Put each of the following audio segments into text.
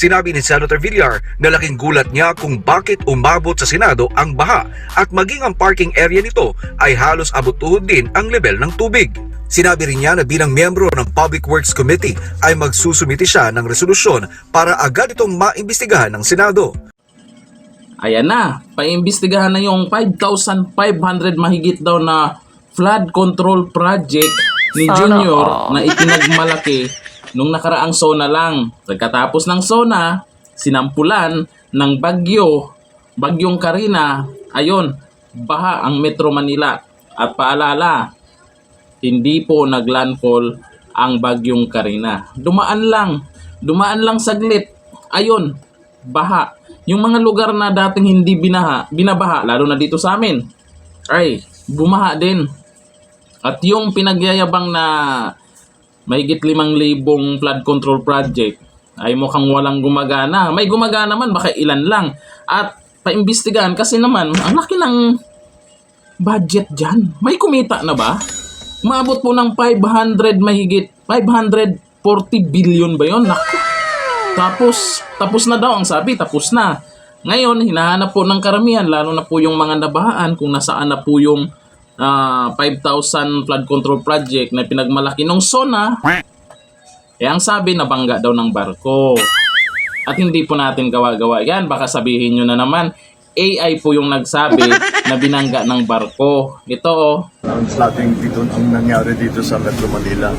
Sinabi ni Senator Villar na laking gulat niya kung bakit umabot sa Senado ang baha at maging ang parking area nito ay halos abot tuhod din ang level ng tubig. Sinabi rin niya na bilang miyembro ng Public Works Committee ay magsusumiti siya ng resolusyon para agad itong maimbestigahan ng Senado. Ayan na, paimbestigahan na yung 5,500 mahigit daw na flood control project ni Junior na itinagmalaki nung nakaraang SONA lang. Pagkatapos ng SONA, sinampulan ng bagyong Karina, ayun, baha ang Metro Manila. At paalala, hindi po naglandfall ang bagyong Karina. Dumaan lang saglit. Ayun, baha. Yung mga lugar na dating hindi binabaha, lalo na dito sa amin, ay bumaha din. At yung pinagyayabang na mahigit 5,000 flood control project ay mukhang walang gumagana. May gumagana man, baka ilan lang. At paimbestigahan kasi naman, ang laki ng budget dyan. May kumita na ba? Maabot po ng 500 mahigit. 540 billion ba yun? Naku. Tapos na daw ang sabi, tapos na. Ngayon, hinahanap po ng karamihan, lalo na po yung mga nabahaan, kung nasaan na po yung 5,000 flood control project na pinagmalaki ng SONA. Eh ang sabi, nabangga daw ng barko. At hindi po natin gawa-gawa yan. Baka sabihin nyo na naman, AI po yung nagsabi na binangga ng barko. Ito Ang flooding dito ang nangyari dito sa Metro Manila.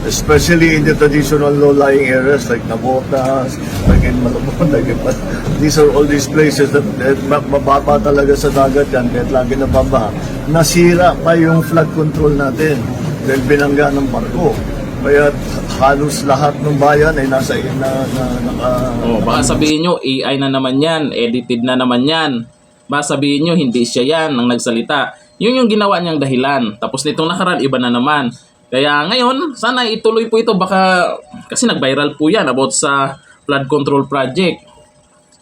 Especially in the traditional low-lying areas like Navotas, like in Malabon, these are all these places that mababa talaga sa dagat yan kahit lagi nababaha. Nasira pa yung flood control natin dahil binangga ng barko. Kaya halos lahat ng bayan ay nasa baka sabihin nyo, AI na naman yan, edited na naman yan. Baka sabihin nyo, hindi siya yan ang nagsalita. Yun yung ginawa niyang dahilan. Tapos nitong nakaraan, iba na naman. Kaya ngayon, sana ituloy po ito. Baka, kasi nag-viral po yan about sa flood control project.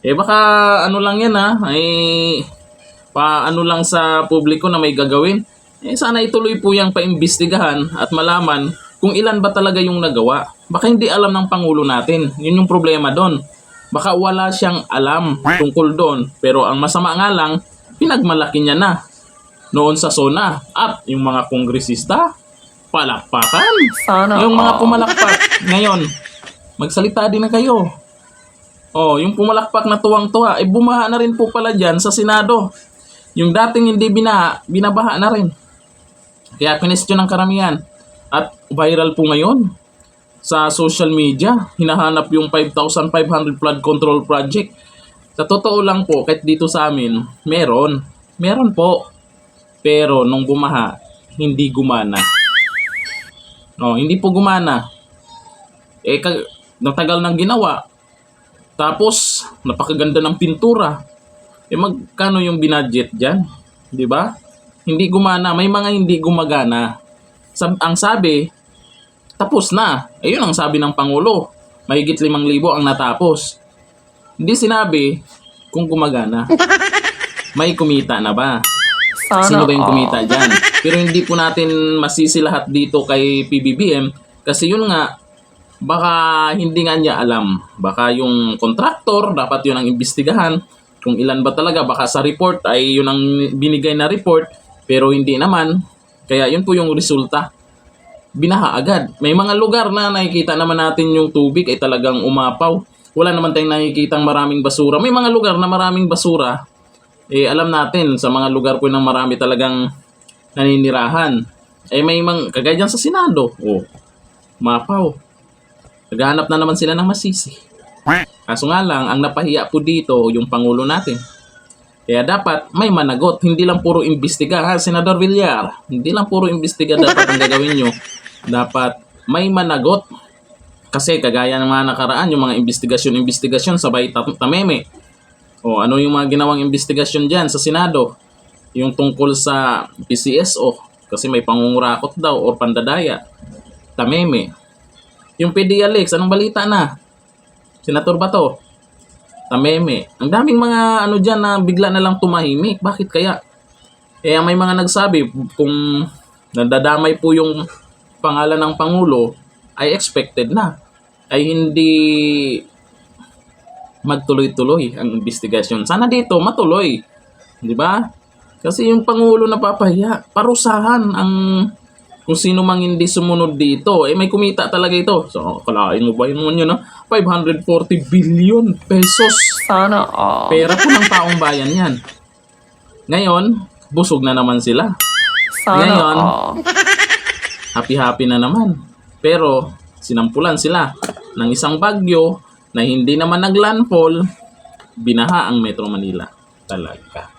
Eh baka ano lang yan ay paano lang sa publiko na may gagawin. Eh sana ituloy po yung paimbestigahan at malaman kung ilan ba talaga yung nagawa. Baka hindi alam ng Pangulo natin. Yun yung problema doon. Baka wala siyang alam tungkol doon. Pero ang masama nga lang, pinagmalaki niya na noon sa SONA. At yung mga kongresista, palakpakan. Yung mga pumalakpak ngayon, magsalita din na kayo. Yung pumalakpak na tuwang-tuwa, bumaha na rin po pala dyan sa Senado. Yung dating hindi binabaha na rin. Kaya kinestyon ng karamihan. At viral po ngayon sa social media, hinahanap yung 5,500 flood control project. Sa totoo lang po, kahit dito sa amin, meron po. Pero nung bumaha, hindi gumana. Hindi po gumana. Natagal nang ginawa. Tapos, napakaganda ng pintura. Magkano yung binudget dyan? Di ba? Hindi gumana. May mga hindi gumagana. Ang sabi, tapos na. Ayun ang sabi ng Pangulo. Mahigit 5,000 ang natapos. Hindi sinabi kung gumagana. May kumita na ba? Sino ba yung kumita dyan? Pero hindi po natin masisi lahat dito kay PBBM kasi yun nga, baka hindi nga niya alam. Baka yung kontraktor, dapat yun ang imbestigahan. Kung ilan ba talaga, baka sa report ay yun ang binigay na report. Pero hindi naman. Kaya yun po yung resulta. Binaha agad. May mga lugar na nakikita naman natin yung tubig ay talagang umapaw. Wala naman tayong nakikitang maraming basura. May mga lugar na maraming basura. Alam natin sa mga lugar po na marami talagang naninirahan. May mga kagaya dyan sa Senado. Umapaw. Naghahanap na naman sila ng masisi. Kaso nga lang, ang napahiya po dito yung Pangulo natin. Kaya dapat may managot. Hindi lang puro imbestiga, Senador Villar. Hindi lang puro imbestiga dapat ang gagawin nyo. Dapat may managot. Kasi kagaya ng mga nakaraan, yung mga investigasyon sabay tameme. Ano yung mga ginawang investigasyon dyan sa Senado? Yung tungkol sa PCSO. Kasi may pangungurakot daw or pandadaya. Tameme. Yung PDLX, anong balita na? Senator Bato? Tameme. Ang daming mga dyan na bigla na lang tumahimik. Bakit kaya? May mga nagsabi kung nadadamay po yung pangalan ng Pangulo ay expected na. Ay magtuloy-tuloy ang investigasyon. Sana dito matuloy. Di ba? Kasi yung Pangulo napapahiya, parusahan ang kung sino mang hindi sumunod dito. Eh may kumita talaga ito. So, kalain mo ba yun yun, 540 billion pesos. Sana all. Pera po ng taong bayan yan. Ngayon, busog na naman sila. Sana Ngayon, all. happy-happy na naman. Pero, sinampulan sila ng isang bagyo na hindi naman naglandfall, binaha ang Metro Manila. Talaga.